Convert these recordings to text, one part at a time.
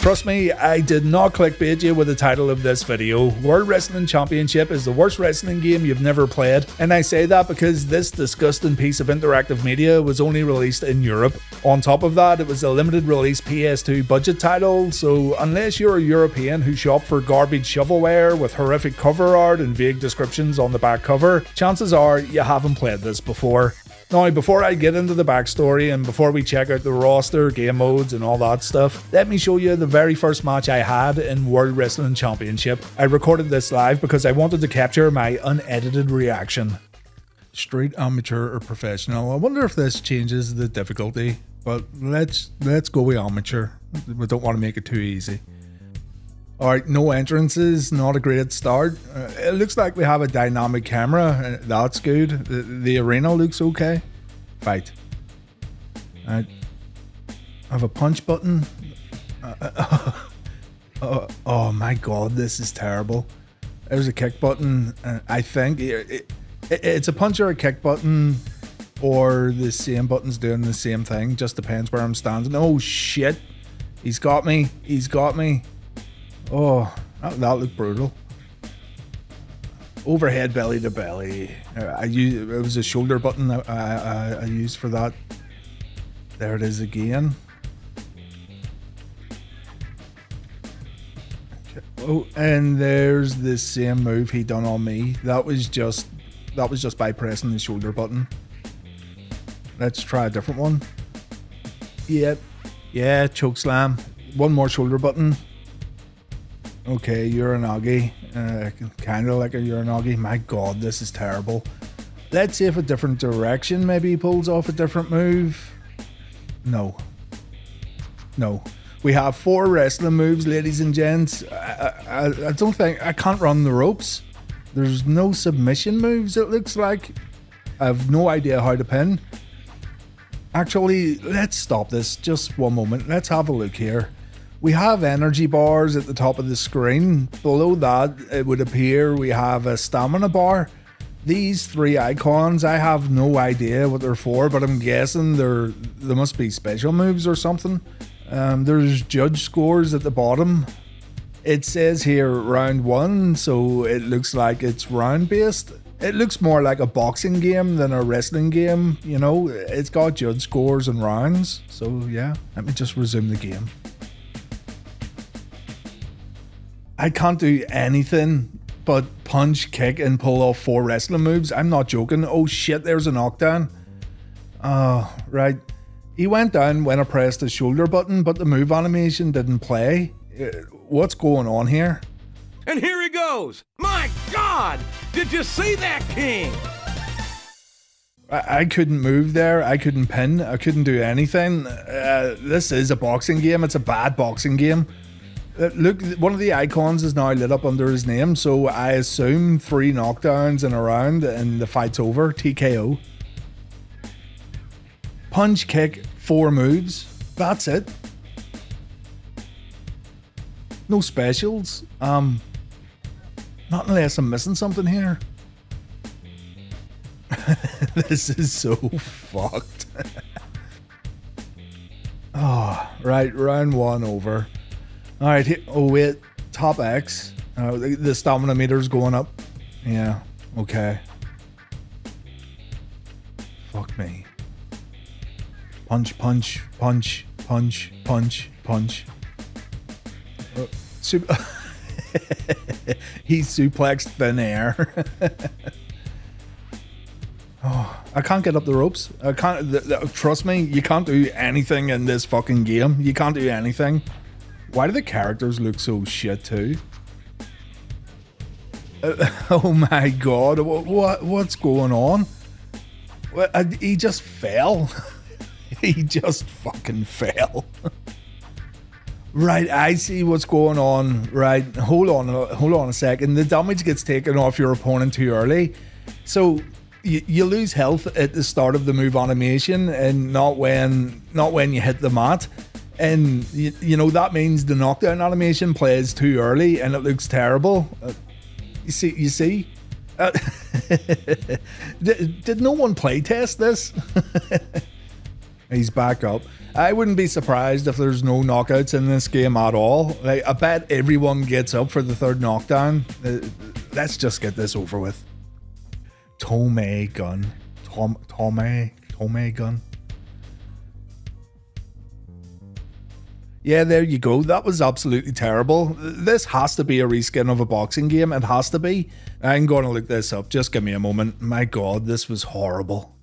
trust me, I did not clickbait you with the title of this video. World Wrestling Championship is the worst wrestling game you've never played, and I say that because this disgusting piece of interactive media was only released in Europe. On top of that, it was a limited release PS2 budget title, so unless you're a European who shop for garbage shovelware with horrific cover art and vague descriptions on the back cover, chances are you haven't played this before. Now, before I get into the backstory and before we check out the roster, game modes and all that stuff, let me show you the very first match I had in World Wrestling Championship. I recorded this live because I wanted to capture my unedited reaction. Straight amateur or professional. I wonder if this changes the difficulty, but let's go with amateur. We don't want to make it too easy. Alright, no entrances, not a great start. It looks like we have a dynamic camera. That's good. The arena looks okay. Fight. I have a punch button. Oh my god, this is terrible. There's a kick button. I think it's a punch or a kick button, or the same button's doing the same thing. Just depends where I'm standing. Oh shit. He's got me. He's got me. Oh, that looked brutal. Overhead belly to belly. It was a shoulder button I used for that. There it is again. Okay. Oh, and there's the same move he done on me. That was just by pressing the shoulder button. Let's try a different one. Yep. Yeah, choke slam. One more shoulder button. Okay, Uranagi. Kind of like a Uranagi. My god, this is terrible. Let's see if a different direction maybe pulls off a different move. No. No. We have 4 wrestling moves, ladies and gents. I don't think... I can't run the ropes. There's no submission moves, it looks like. I have no idea how to pin. Actually, let's stop this just one moment. Let's have a look here. We have energy bars at the top of the screen. Below that, it would appear we have a stamina bar. These 3 icons, I have no idea what they're for, but I'm guessing they must be special moves or something. There's judge scores at the bottom. It says here round 1, so it looks like it's round based. It looks more like a boxing game than a wrestling game, you know. It's got judge scores and rounds. So yeah, let me just resume the game. I can't do anything but punch, kick, and pull off 4 wrestling moves. I'm not joking. Oh shit, there's a knockdown. Oh, right. He went down when I pressed the shoulder button, but the move animation didn't play. What's going on here? And here he goes. My God! Did you see that, King? I couldn't move there. I couldn't pin. I couldn't do anything. This is a boxing game. It's a bad boxing game. Look, one of the icons is now lit up under his name, so I assume 3 knockdowns in a round and the fight's over. TKO. Punch, kick, 4 moves. That's it. No specials. Not unless I'm missing something here. This is so fucked. Oh, right, round 1 over. Alright, oh wait, top X. The stamina meter's going up. Yeah, okay. Fuck me. Punch, punch, punch, punch, punch, punch. He suplexed thin air. Oh, I can't get up the ropes. I can't. Trust me, you can't do anything in this fucking game. You can't do anything. Why do the characters look so shit too? Oh my god, what's going on? He just fell. He just fucking fell. Right, I see what's going on. Right, hold on a second. The damage gets taken off your opponent too early, so you lose health at the start of the move animation, and not when you hit the mat. And you know that means the knockdown animation plays too early, and it looks terrible. You see. Did no one play test this? He's back up. I wouldn't be surprised if there's no knockouts in this game at all. Like, I bet everyone gets up for the third knockdown. Let's just get this over with. Tomei gun. Tomei gun. Yeah, there you go. That was absolutely terrible. This has to be a reskin of a boxing game. It has to be. I'm going to look this up. Just give me a moment. My God, this was horrible.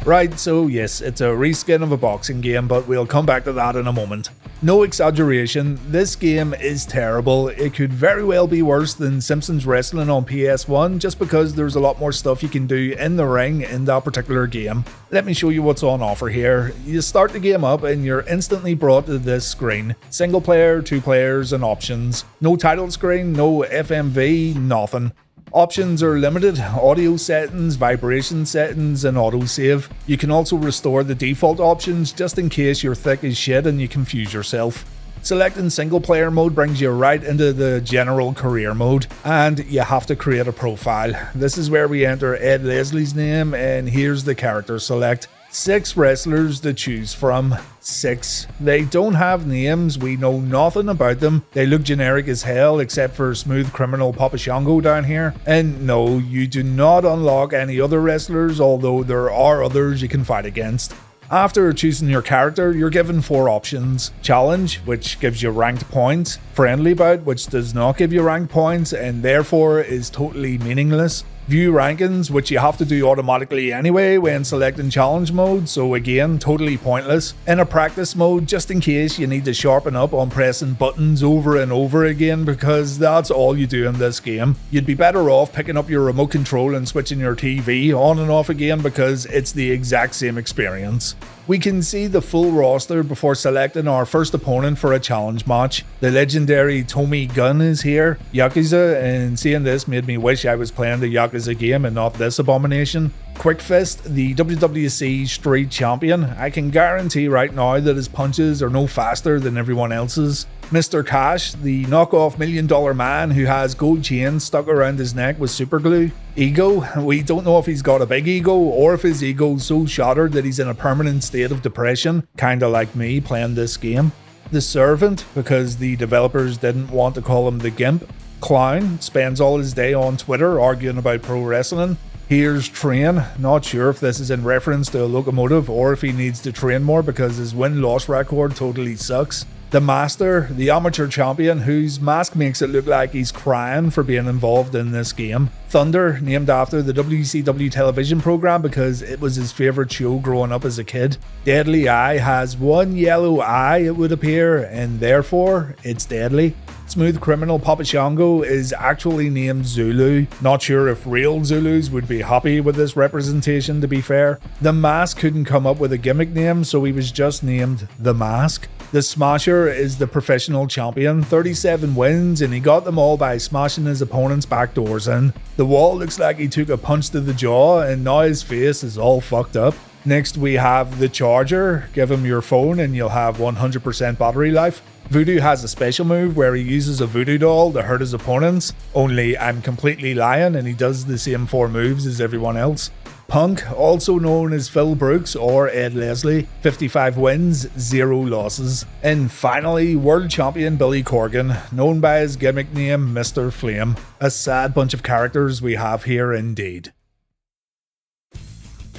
Right, so yes, it's a reskin of a boxing game, but we'll come back to that in a moment. No exaggeration, this game is terrible. It could very well be worse than Simpsons Wrestling on PS1 just because there's a lot more stuff you can do in the ring in that particular game. Let me show you what's on offer here. You start the game up and you're instantly brought to this screen. Single player, 2 players, and options. No title screen, no FMV, nothing. Options are limited: audio settings, vibration settings, and autosave. You can also restore the default options just in case you're thick as shit and you confuse yourself. Selecting single player mode brings you right into the general career mode, and you have to create a profile. This is where we enter Ed Leslie's name, and here's the character select. 6 wrestlers to choose from. 6. They don't have names, we know nothing about them. They look generic as hell except for Smooth Criminal Papa Shango down here. And no, you do not unlock any other wrestlers, although there are others you can fight against. After choosing your character, you're given 4 options. Challenge, which gives you ranked points. Friendly bout, which does not give you ranked points and therefore is totally meaningless. View rankings, which you have to do automatically anyway when selecting challenge mode, so again, totally pointless. In a practice mode, just in case you need to sharpen up on pressing buttons over and over again, because that's all you do in this game. You'd be better off picking up your remote control and switching your TV on and off again because it's the exact same experience. We can see the full roster before selecting our first opponent for a challenge match. The legendary Tomei Gun is here, Yakuza, and seeing this made me wish I was playing the Yakuza game and not this abomination. Quick Fist, the WWC Street Champion. I can guarantee right now that his punches are no faster than everyone else's. Mr. Cash, the knockoff $1 million man who has gold chains stuck around his neck with super glue. Ego, we don't know if he's got a big ego or if his ego's so shattered that he's in a permanent state of depression, kinda like me playing this game. The Servant, because the developers didn't want to call him the Gimp. Clown, spends all his day on Twitter arguing about pro wrestling. Here's Train, not sure if this is in reference to a locomotive or if he needs to train more because his win-loss record totally sucks. The Master, the amateur champion whose mask makes it look like he's crying for being involved in this game. Thunder, named after the WCW television program because it was his favourite show growing up as a kid. Deadly Eye has one yellow eye, it would appear, and therefore it's deadly. Smooth Criminal Papa Shango is actually named Zulu. Not sure if real Zulus would be happy with this representation, to be fair. The Mask couldn't come up with a gimmick name, so he was just named The Mask. The Smasher is the professional champion, 37 wins, and he got them all by smashing his opponent's back doors in. The Wall looks like he took a punch to the jaw, and now his face is all fucked up. Next we have the Charger. Give him your phone and you'll have 100% battery life. Voodoo has a special move where he uses a voodoo doll to hurt his opponents, only I'm completely lying and he does the same 4 moves as everyone else. Punk, also known as Phil Brooks or Ed Leslie, 55 wins, 0 losses. And finally, World Champion Billy Corgan, known by his gimmick name Mr. Flame. A sad bunch of characters we have here indeed.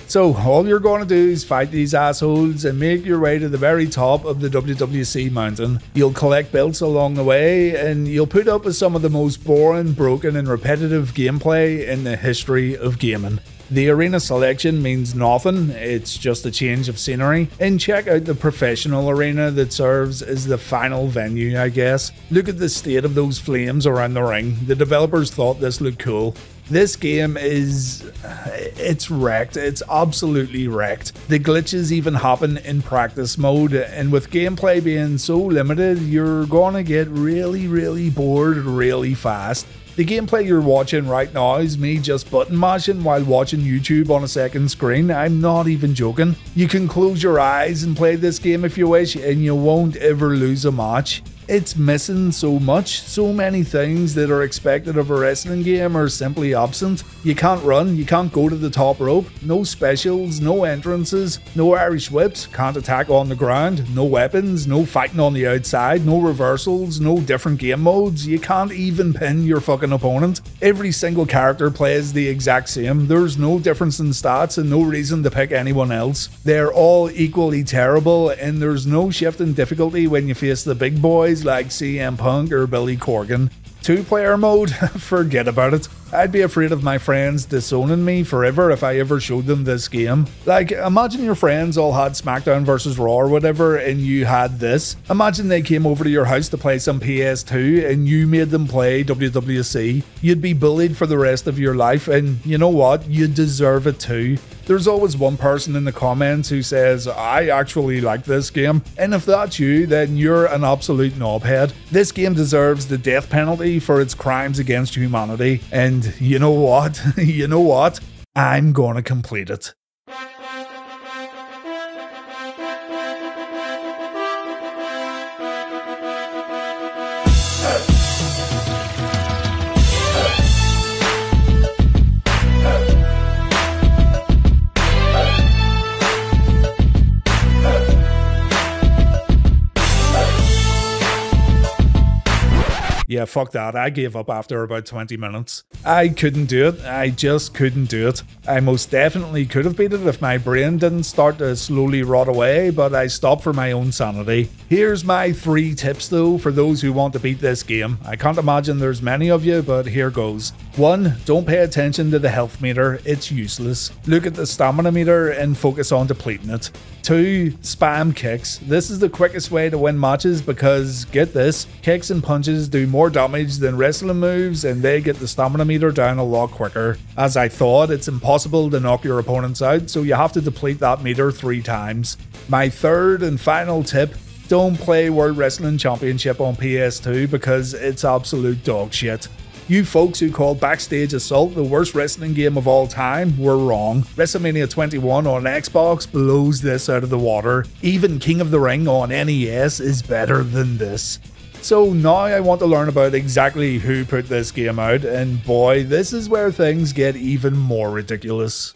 So all you're going to do is fight these assholes and make your way to the very top of the WWC mountain. You'll collect belts along the way and you'll put up with some of the most boring, broken and repetitive gameplay in the history of gaming. The arena selection means nothing, it's just a change of scenery. And check out the professional arena that serves as the final venue, I guess. Look at the state of those flames around the ring. The developers thought this looked cool. This game it's wrecked. It's absolutely wrecked. The glitches even happen in practice mode, and with gameplay being so limited, you're gonna get really bored really fast. The gameplay you're watching right now is me just button mashing while watching YouTube on a second screen. I'm not even joking. You can close your eyes and play this game if you wish, and you won't ever lose a match. It's missing so much. So many things that are expected of a wrestling game are simply absent. You can't run, you can't go to the top rope, no specials, no entrances, no Irish whips, can't attack on the ground, no weapons, no fighting on the outside, no reversals, no different game modes. You can't even pin your fucking opponent. Every single character plays the exact same. There's no difference in stats and no reason to pick anyone else. They're all equally terrible, and there's no shift in difficulty when you face the big boys like CM Punk or Billy Corgan. 2-player mode? Forget about it. I'd be afraid of my friends disowning me forever if I ever showed them this game. Like, imagine your friends all had SmackDown vs Raw or whatever and you had this. Imagine they came over to your house to play some PS2 and you made them play WWC. You'd be bullied for the rest of your life, and you know what? You deserve it too. There's always one person in the comments who says, I actually like this game. And if that's you, then you're an absolute knobhead. This game deserves the death penalty for its crimes against humanity. And you know what? You know what? I'm gonna complete it. Yeah, fuck that. I gave up after about 20 minutes. I couldn't do it. I just couldn't do it. I most definitely could have beat it if my brain didn't start to slowly rot away, but I stopped for my own sanity. Here's my 3 tips though for those who want to beat this game. I can't imagine there's many of you, but here goes. 1. Don't pay attention to the health meter. It's useless. Look at the stamina meter and focus on depleting it. 2. Spam kicks. This is the quickest way to win matches because, get this, kicks and punches do more damage than wrestling moves and they get the stamina meter down a lot quicker. As I thought, it's impossible to knock your opponents out, so you have to deplete that meter 3 times. My 3rd and final tip: don't play World Wrestling Championship on PS2 because it's absolute dog shit. You folks who called Backstage Assault the worst wrestling game of all time were wrong. WrestleMania 21 on Xbox blows this out of the water. Even King of the Ring on NES is better than this. So now I want to learn about exactly who put this game out, and boy, this is where things get even more ridiculous.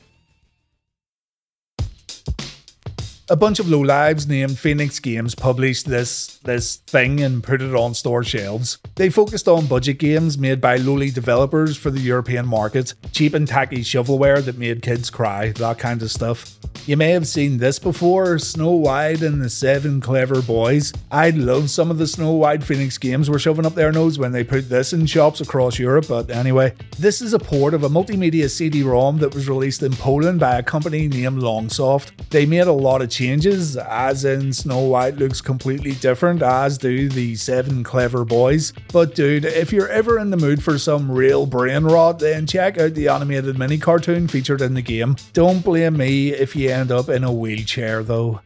A bunch of lowlives named Phoenix Games published this thing and put it on store shelves. They focused on budget games made by lowly developers for the European market, cheap and tacky shovelware that made kids cry, that kind of stuff. You may have seen this before, Snow White and the 7 Clever Boys. I love some of the Snow White Phoenix Games were shoving up their nose when they put this in shops across Europe, but anyway. This is a port of a multimedia CD-ROM that was released in Poland by a company named Longsoft. They made a lot of changes, as in Snow White looks completely different, as do the 7 Clever Boys. But dude, if you're ever in the mood for some real brain rot, then check out the animated mini cartoon featured in the game. Don't blame me if you end up in a wheelchair though.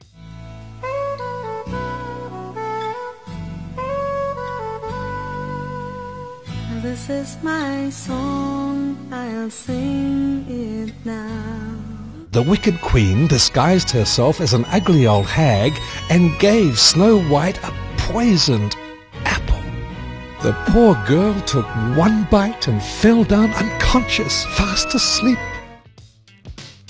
This is my song, I'll sing it now. The Wicked Queen disguised herself as an ugly old hag and gave Snow White a poisoned apple. The poor girl took one bite and fell down unconscious, fast asleep.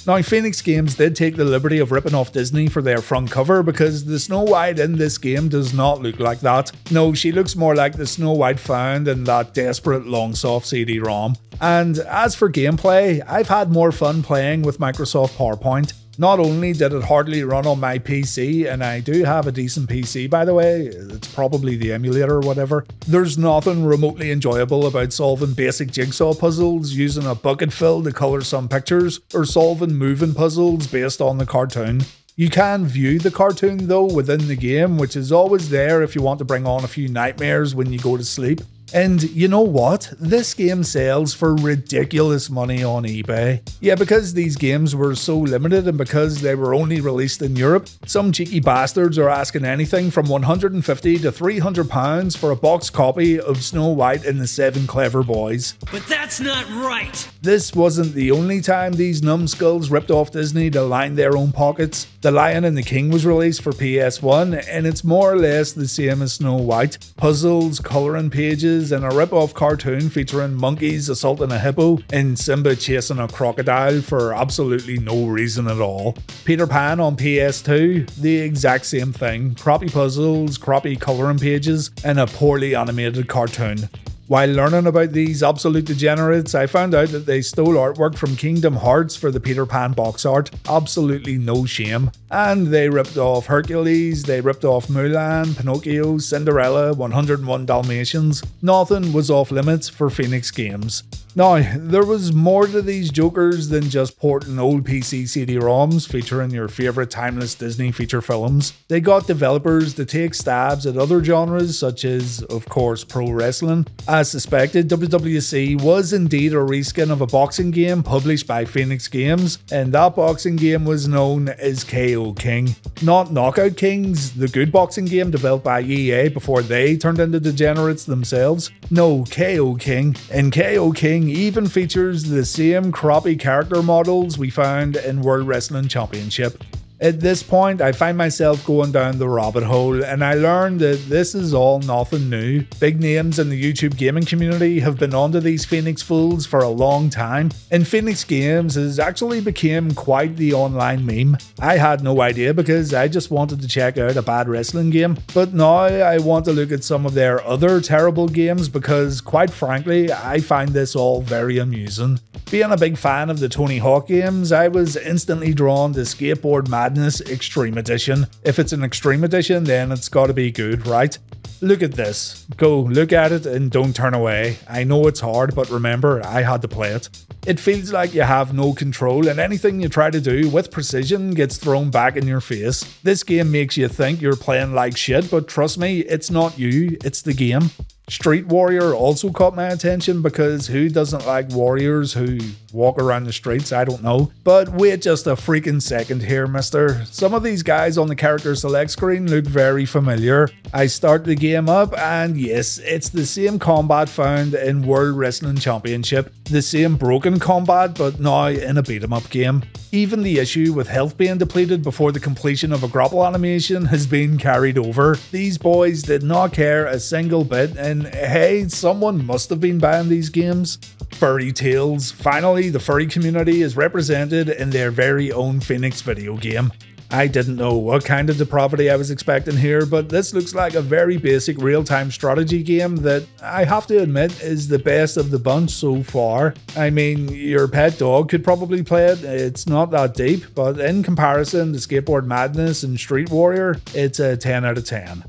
Now, Phoenix Games did take the liberty of ripping off Disney for their front cover because the Snow White in this game does not look like that. No, she looks more like the Snow White found in that desperate Longsoft CD-ROM. And as for gameplay, I've had more fun playing with Microsoft PowerPoint. Not only did it hardly run on my PC, and I do have a decent PC by the way, it's probably the emulator or whatever, there's nothing remotely enjoyable about solving basic jigsaw puzzles using a bucket fill to colour some pictures, or solving moving puzzles based on the cartoon. You can view the cartoon though within the game, which is always there if you want to bring on a few nightmares when you go to sleep. And you know what? This game sells for ridiculous money on eBay. Yeah, because these games were so limited and because they were only released in Europe, some cheeky bastards are asking anything from £150 to £300 for a box copy of Snow White and the Seven Clever Boys. But that's not right! This wasn't the only time these numbskulls ripped off Disney to line their own pockets. The Lion and the King was released for PS1, and it's more or less the same as Snow White. Puzzles, colouring pages, and a rip-off cartoon featuring monkeys assaulting a hippo and Simba chasing a crocodile for absolutely no reason at all. Peter Pan on PS2, the exact same thing. Crappy puzzles, crappy colouring pages, and a poorly animated cartoon. While learning about these absolute degenerates, I found out that they stole artwork from Kingdom Hearts for the Peter Pan box art. Absolutely no shame. And they ripped off Hercules, they ripped off Mulan, Pinocchio, Cinderella, 101 Dalmatians. Nothing was off limits for Phoenix Games. Now, there was more to these jokers than just porting old PC CD-ROMs featuring your favourite timeless Disney feature films. They got developers to take stabs at other genres such as, of course, pro wrestling. As suspected, WWC was indeed a reskin of a boxing game published by Phoenix Games, and that boxing game was known as KO King. Not Knockout Kings, the good boxing game developed by EA before they turned into degenerates themselves. No, KO King. And KO King even features the same crappy character models we found in World Wrestling Championship. At this point, I find myself going down the rabbit hole, and I learned that this is all nothing new. Big names in the YouTube gaming community have been onto these Phoenix fools for a long time, and Phoenix Games has actually become quite the online meme. I had no idea because I just wanted to check out a bad wrestling game, but now I want to look at some of their other terrible games because, quite frankly, I find this all very amusing. Being a big fan of the Tony Hawk games, I was instantly drawn to Skateboard Madness Extreme Edition. If it's an Extreme Edition, then it's gotta be good, right? Look at this. Go, look at it and don't turn away. I know it's hard, but remember, I had to play it. It feels like you have no control and anything you try to do with precision gets thrown back in your face. This game makes you think you're playing like shit, but trust me, it's not you, it's the game. Street Warrior also caught my attention because who doesn't like warriors who walk around the streets? I don't know. But wait just a freaking second here, mister. Some of these guys on the character select screen look very familiar. I start the game up and yes, it's the same combat found in World Wrestling Championship. The same broken combat, but now in a beat 'em up game. Even the issue with health being depleted before the completion of a grapple animation has been carried over. These boys did not care a single bit, and hey, someone must have been buying these games. Furry Tales. Finally, the furry community is represented in their very own Phoenix video game. I didn't know what kind of depravity I was expecting here, but this looks like a very basic real-time strategy game that I have to admit is the best of the bunch so far. I mean, your pet dog could probably play it, it's not that deep, but in comparison to Skateboard Madness and Street Warrior, it's a 10 out of 10.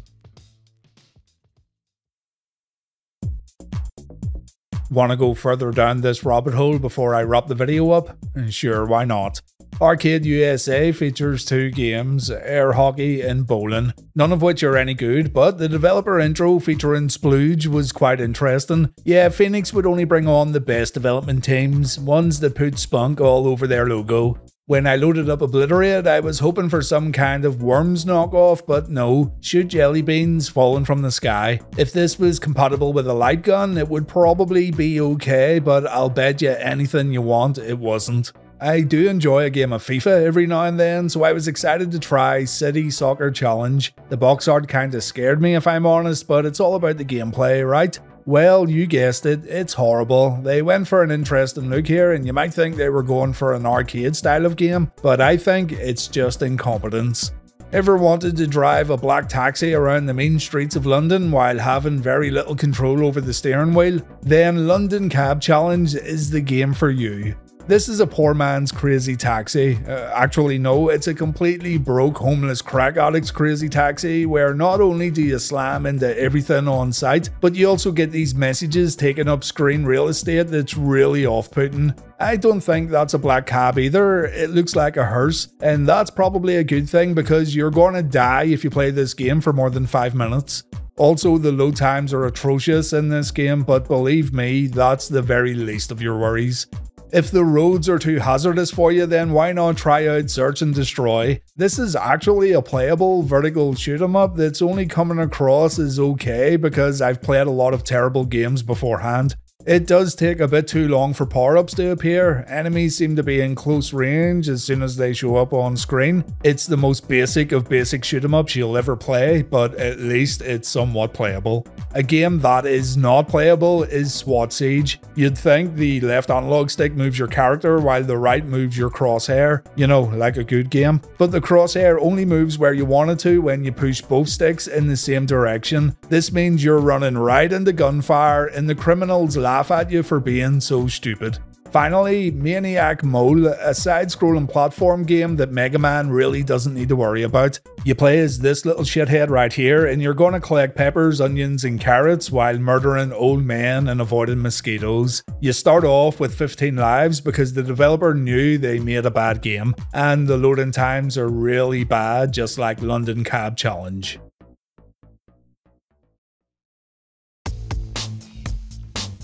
Want to go further down this rabbit hole before I wrap the video up? Sure, why not? Arcade USA features two games, air hockey and bowling, none of which are any good, but the developer intro featuring Splooge was quite interesting. Yeah, Phoenix would only bring on the best development teams, ones that put spunk all over their logo. When I loaded up Obliterate, I was hoping for some kind of Worms knockoff, but no, shoot jelly beans falling from the sky. If this was compatible with a light gun, it would probably be okay, but I'll bet you anything you want it wasn't. I do enjoy a game of FIFA every now and then, so I was excited to try City Soccer Challenge. The box art kinda scared me if I'm honest, but it's all about the gameplay, right? Well, you guessed it, it's horrible. They went for an interesting look here, and you might think they were going for an arcade style of game, but I think it's just incompetence. Ever wanted to drive a black taxi around the main streets of London while having very little control over the steering wheel? Then London Cab Challenge is the game for you. This is a poor man's crazy taxi. Actually no, it's a completely broke homeless crack addict's crazy taxi where not only do you slam into everything on sight, but you also get these messages taking up screen real estate that's really off-putting. I don't think that's a black cab either, it looks like a hearse, and that's probably a good thing because you're gonna die if you play this game for more than 5 minutes. Also, the load times are atrocious in this game, but believe me, that's the very least of your worries. If the roads are too hazardous for you, then why not try out Search and Destroy? This is actually a playable vertical shoot 'em up that's only coming across as okay because I've played a lot of terrible games beforehand. It does take a bit too long for power-ups to appear. Enemies seem to be in close range as soon as they show up on screen. It's the most basic of basic shoot-em-ups you'll ever play, but at least it's somewhat playable. A game that is not playable is SWAT Siege. You'd think the left analog stick moves your character while the right moves your crosshair, you know, like a good game. But the crosshair only moves where you want it to when you push both sticks in the same direction. This means you're running right into gunfire and the criminals laugh at you for being so stupid. Finally, Maniac Mole, a side-scrolling platform game that Mega Man really doesn't need to worry about. You play as this little shithead right here, and you're gonna collect peppers, onions, and carrots while murdering old men and avoiding mosquitoes. You start off with 15 lives because the developer knew they made a bad game, and the loading times are really bad, just like London Cab Challenge.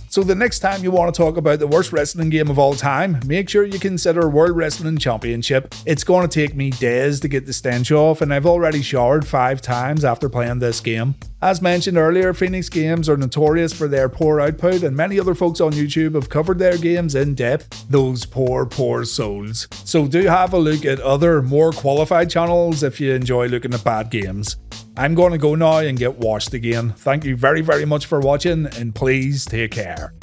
So the next time you want to talk about the worst wrestling game of all time, make sure you consider World Wrestling Championship. It's going to take me days to get the stench off, and I've already showered 5 times after playing this game. As mentioned earlier, Phoenix Games are notorious for their poor output, and many other folks on YouTube have covered their games in depth. Those poor souls. So do have a look at other, more qualified channels if you enjoy looking at bad games. I'm going to go now and get washed again. Thank you very much for watching, and please take care.